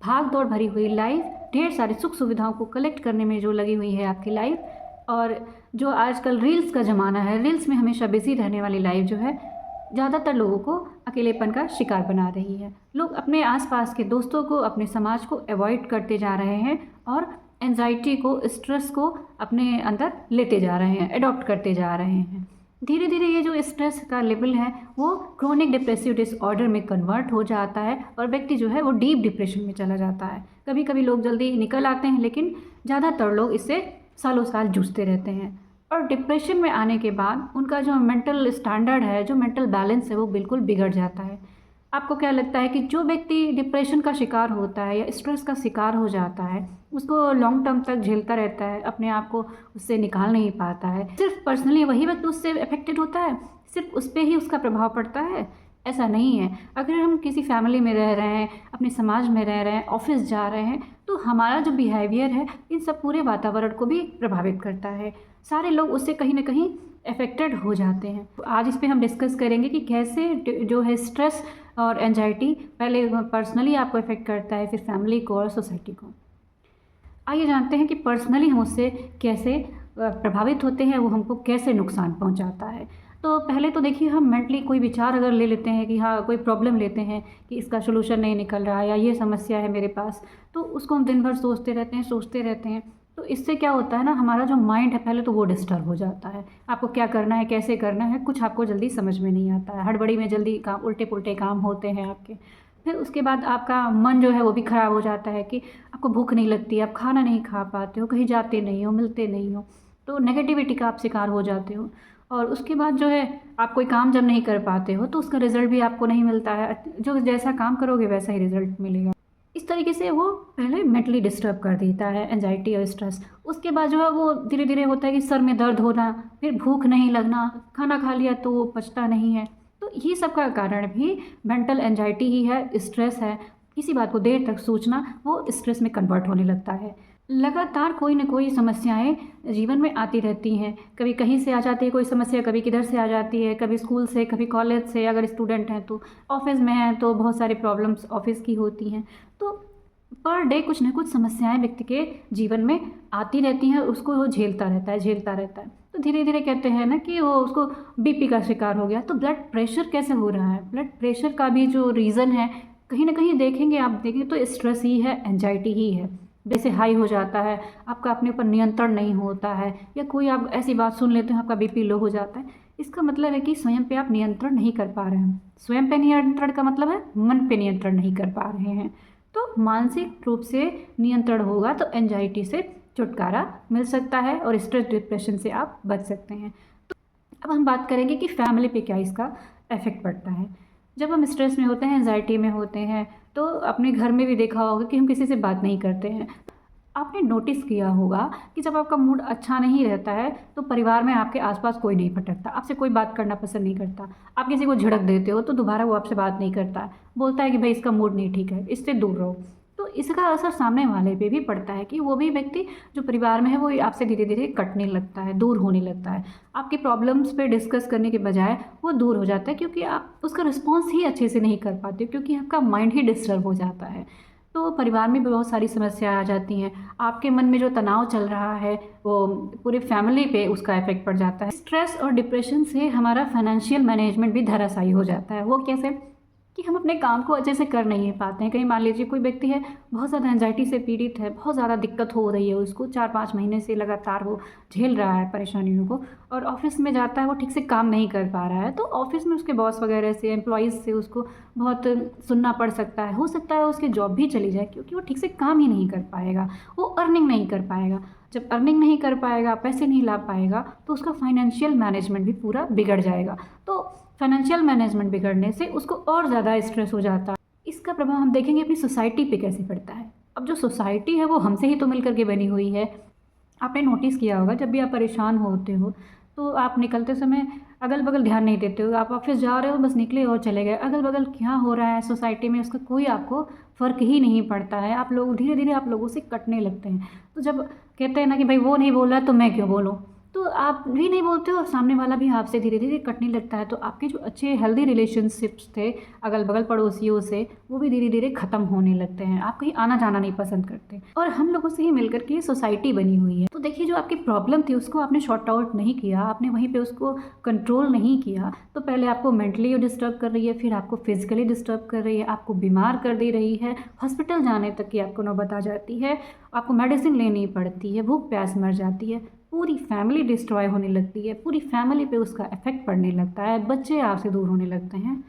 भाग दौड़ भरी हुई लाइफ, ढेर सारी सुख सुविधाओं को कलेक्ट करने में जो लगी हुई है आपकी लाइफ, और जो आजकल रील्स का ज़माना है, रील्स में हमेशा बिज़ी रहने वाली लाइफ जो है ज़्यादातर लोगों को अकेलेपन का शिकार बना रही है। लोग अपने आसपास के दोस्तों को, अपने समाज को अवॉइड करते जा रहे हैं और एंजाइटी को, स्ट्रेस को अपने अंदर लेते जा रहे हैं, अडॉप्ट करते जा रहे हैं। धीरे धीरे ये जो स्ट्रेस का लेवल है वो क्रोनिक डिप्रेसिव डिसऑर्डर में कन्वर्ट हो जाता है और व्यक्ति जो है वो डीप डिप्रेशन में चला जाता है। कभी कभी लोग जल्दी निकल आते हैं, लेकिन ज़्यादातर लोग इससे सालों साल जूझते रहते हैं और डिप्रेशन में आने के बाद उनका जो मेंटल स्टैंडर्ड है, जो मेंटल बैलेंस है, वो बिल्कुल बिगड़ जाता है। आपको क्या लगता है कि जो व्यक्ति डिप्रेशन का शिकार होता है या स्ट्रेस का शिकार हो जाता है, उसको लॉन्ग टर्म तक झेलता रहता है, अपने आप को उससे निकाल नहीं पाता है, सिर्फ पर्सनली वही व्यक्ति उससे अफेक्टेड होता है, सिर्फ उस पर ही उसका प्रभाव पड़ता है? ऐसा नहीं है। अगर हम किसी फैमिली में रह रहे हैं, अपने समाज में रह रहे हैं, ऑफिस जा रहे हैं, तो हमारा जो बिहेवियर है इन सब पूरे वातावरण को भी प्रभावित करता है। सारे लोग उससे कहीं ना कहीं अफेक्टेड हो जाते हैं। तो आज इस पे हम डिस्कस करेंगे कि कैसे जो है स्ट्रेस और एंजाइटी पहले पर्सनली आपको अफेक्ट करता है, फिर फैमिली को और सोसाइटी को। आइए जानते हैं कि पर्सनली हम उससे कैसे प्रभावित होते हैं, वो हमको कैसे नुकसान पहुंचाता है। तो पहले तो देखिए, हम मेंटली कोई विचार अगर ले लेते हैं कि हाँ कोई प्रॉब्लम लेते हैं कि इसका सोल्यूशन नहीं निकल रहा है या ये समस्या है मेरे पास, तो उसको हम दिन भर सोचते रहते हैं। तो इससे क्या होता है ना, हमारा जो माइंड है पहले तो वो डिस्टर्ब हो जाता है। आपको क्या करना है, कैसे करना है, कुछ आपको जल्दी समझ में नहीं आता है। हड़बड़ी में जल्दी काम, उल्टे पुल्टे काम होते हैं आपके। फिर उसके बाद आपका मन जो है वो भी ख़राब हो जाता है कि आपको भूख नहीं लगती, आप खाना नहीं खा पाते हो, कहीं जाते नहीं हो, मिलते नहीं हो, तो नेगेटिविटी का आप शिकार हो जाते हो। और उसके बाद जो है आप कोई काम जब नहीं कर पाते हो तो उसका रिज़ल्ट भी आपको नहीं मिलता है। जो जैसा काम करोगे वैसा ही रिज़ल्ट मिलेगा। इस तरीके से वो पहले मेंटली डिस्टर्ब कर देता है, एंजाइटी और स्ट्रेस। उसके बाद जो है वो धीरे धीरे होता है कि सर में दर्द होना, फिर भूख नहीं लगना, खाना खा लिया तो वो पचता नहीं है। तो ये सब का कारण भी मेंटल एंजाइटी ही है, स्ट्रेस है। किसी बात को देर तक सोचना वो स्ट्रेस में कन्वर्ट होने लगता है। लगातार कोई ना कोई समस्याएं जीवन में आती रहती हैं। कभी कहीं से आ जाती है कोई समस्या, कभी किधर से आ जाती है, कभी स्कूल से, कभी कॉलेज से, अगर स्टूडेंट हैं तो ऑफिस में हैं तो बहुत सारी प्रॉब्लम्स ऑफिस की होती हैं। तो पर डे कुछ ना कुछ समस्याएं व्यक्ति के जीवन में आती रहती हैं, उसको वो झेलता रहता है। तो धीरे धीरे कहते हैं ना कि वो उसको बीपी का शिकार हो गया। तो ब्लड प्रेशर कैसे हो रहा है? ब्लड प्रेशर का भी जो रीज़न है, कहीं ना कहीं देखेंगे, आप देखेंगे तो स्ट्रेस ही है, एंजाइटी ही है। जैसे हाई हो जाता है, आपका अपने ऊपर नियंत्रण नहीं होता है, या कोई आप ऐसी बात सुन लेते हैं आपका बीपी लो हो जाता है। इसका मतलब है कि स्वयं पे आप नियंत्रण नहीं कर पा रहे हैं। स्वयं पे नियंत्रण का मतलब है मन पे नियंत्रण नहीं कर पा रहे हैं। तो मानसिक रूप से नियंत्रण होगा तो एंजाइटी से छुटकारा मिल सकता है और स्ट्रेस डिप्रेशन से आप बच सकते हैं। तो अब हम बात करेंगे कि फैमिली पे क्या इसका इफेक्ट पड़ता है। जब हम स्ट्रेस में होते हैं, एंजाइटी में होते हैं, तो अपने घर में भी देखा होगा कि हम किसी से बात नहीं करते हैं। आपने नोटिस किया होगा कि जब आपका मूड अच्छा नहीं रहता है तो परिवार में आपके आसपास कोई नहीं भटकता, आपसे कोई बात करना पसंद नहीं करता। आप किसी को झिड़क देते हो तो दोबारा वो आपसे बात नहीं करता, बोलता है कि भाई इसका मूड नहीं ठीक है, इससे दूर रहो। तो इसका असर सामने वाले पे भी पड़ता है कि वो भी व्यक्ति जो परिवार में है वो आपसे धीरे धीरे कटने लगता है, दूर होने लगता है। आपकी प्रॉब्लम्स पे डिस्कस करने के बजाय वो दूर हो जाता है, क्योंकि आप उसका रिस्पॉन्स ही अच्छे से नहीं कर पाते, क्योंकि आपका माइंड ही डिस्टर्ब हो जाता है। तो परिवार में भी बहुत सारी समस्याएं आ जाती हैं। आपके मन में जो तनाव चल रहा है वो पूरे फैमिली पे उसका इफेक्ट पड़ जाता है। स्ट्रेस और डिप्रेशन से हमारा फाइनेंशियल मैनेजमेंट भी धराशायी हो जाता है। वो कैसे? कि हम अपने काम को अच्छे से कर नहीं पाते हैं। कहीं मान लीजिए कोई व्यक्ति है, बहुत ज़्यादा एंजाइटी से पीड़ित है, बहुत ज़्यादा दिक्कत हो रही है उसको, 4-5 महीने से लगातार वो झेल रहा है परेशानियों को, और ऑफिस में जाता है वो ठीक से काम नहीं कर पा रहा है। तो ऑफिस में उसके बॉस वगैरह से, एम्प्लॉयज़ से उसको बहुत सुनना पड़ सकता है। हो सकता है उसकी जॉब भी चली जाए, क्योंकि वो ठीक से काम ही नहीं कर पाएगा, वो अर्निंग नहीं कर पाएगा। जब अर्निंग नहीं कर पाएगा, पैसे नहीं ला पाएगा, तो उसका फाइनेंशियल मैनेजमेंट भी पूरा बिगड़ जाएगा। तो फाइनेंशियल मैनेजमेंट बिगड़ने से उसको और ज़्यादा स्ट्रेस हो जाता है। इसका प्रभाव हम देखेंगे अपनी सोसाइटी पे कैसे पड़ता है। अब जो सोसाइटी है वो हमसे ही तो मिल करके बनी हुई है। आपने नोटिस किया होगा, जब भी आप परेशान होते हो तो आप निकलते समय अगल बगल ध्यान नहीं देते हो। आप ऑफिस जा रहे हो, बस निकले और चले गए, अगल बगल क्या हो रहा है सोसाइटी में उसका कोई आपको फ़र्क ही नहीं पड़ता है। आप लोग धीरे धीरे आप लोगों से कटने लगते हैं। तो जब कहते हैं ना कि भाई वो नहीं बोल रहा तो मैं क्यों बोलूँ, तो आप भी नहीं बोलते हो और सामने वाला भी आपसे धीरे धीरे कटने लगता है। तो आपके जो अच्छे हेल्दी रिलेशनशिप्स थे अगल बगल पड़ोसियों से, वो भी धीरे धीरे ख़त्म होने लगते हैं। आप कहीं आना जाना नहीं पसंद करते और हम लोगों से ही मिलकर के ये सोसाइटी बनी हुई है। तो देखिए, जो आपकी प्रॉब्लम थी उसको आपने शॉर्ट आउट नहीं किया, आपने वहीं पे उसको कंट्रोल नहीं किया। तो पहले आपको मेंटली डिस्टर्ब कर रही है, फिर आपको फिजिकली डिस्टर्ब कर रही है, आपको बीमार कर दे रही है, हॉस्पिटल जाने तक की आपको नौबत आ जाती है, आपको मेडिसिन लेनी पड़ती है, भूख प्यास मर जाती है, पूरी फैमिली डिस्ट्रॉय होने लगती है, पूरी फैमिली पे उसका इफ़ेक्ट पड़ने लगता है, बच्चे आपसे दूर होने लगते हैं।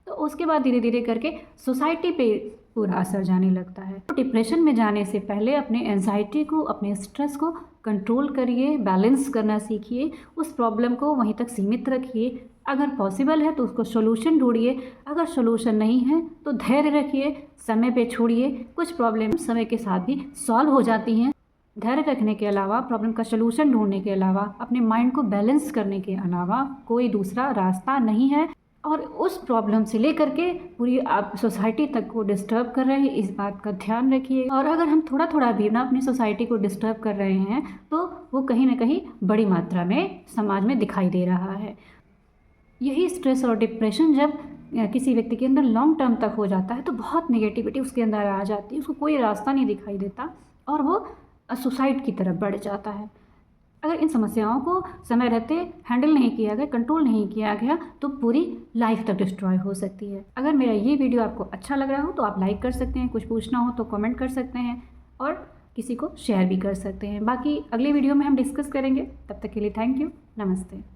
तो उसके बाद धीरे धीरे करके सोसाइटी पे पूरा असर जाने लगता है। तो डिप्रेशन में जाने से पहले अपने एंजाइटी को, अपने स्ट्रेस को कंट्रोल करिए, बैलेंस करना सीखिए, उस प्रॉब्लम को वहीं तक सीमित रखिए। अगर पॉसिबल है तो उसको सोल्यूशन ढूंढिए, अगर सोल्यूशन नहीं है तो धैर्य रखिए, समय पे छोड़िए। कुछ प्रॉब्लम समय के साथ भी सॉल्व हो जाती हैं। धैर्य रखने के अलावा, प्रॉब्लम का सलूशन ढूंढने के अलावा, अपने माइंड को बैलेंस करने के अलावा कोई दूसरा रास्ता नहीं है। और उस प्रॉब्लम से लेकर के पूरी आप सोसाइटी तक को डिस्टर्ब कर रहे हैं, इस बात का ध्यान रखिए। और अगर हम थोड़ा थोड़ा भी ना अपनी सोसाइटी को डिस्टर्ब कर रहे हैं तो वो कहीं ना कहीं बड़ी मात्रा में समाज में दिखाई दे रहा है। यही स्ट्रेस और डिप्रेशन जब किसी व्यक्ति के अंदर लॉन्ग टर्म तक हो जाता है तो बहुत नेगेटिविटी उसके अंदर आ जाती है, उसको कोई रास्ता नहीं दिखाई देता और वो सुसाइड की तरफ बढ़ जाता है। अगर इन समस्याओं को समय रहते हैंडल नहीं किया गया, कंट्रोल नहीं किया गया, तो पूरी लाइफ तक डिस्ट्रॉय हो सकती है। अगर मेरा ये वीडियो आपको अच्छा लग रहा हो तो आप लाइक कर सकते हैं, कुछ पूछना हो तो कमेंट कर सकते हैं और किसी को शेयर भी कर सकते हैं। बाकी अगले वीडियो में हम डिस्कस करेंगे। तब तक के लिए थैंक यू, नमस्ते।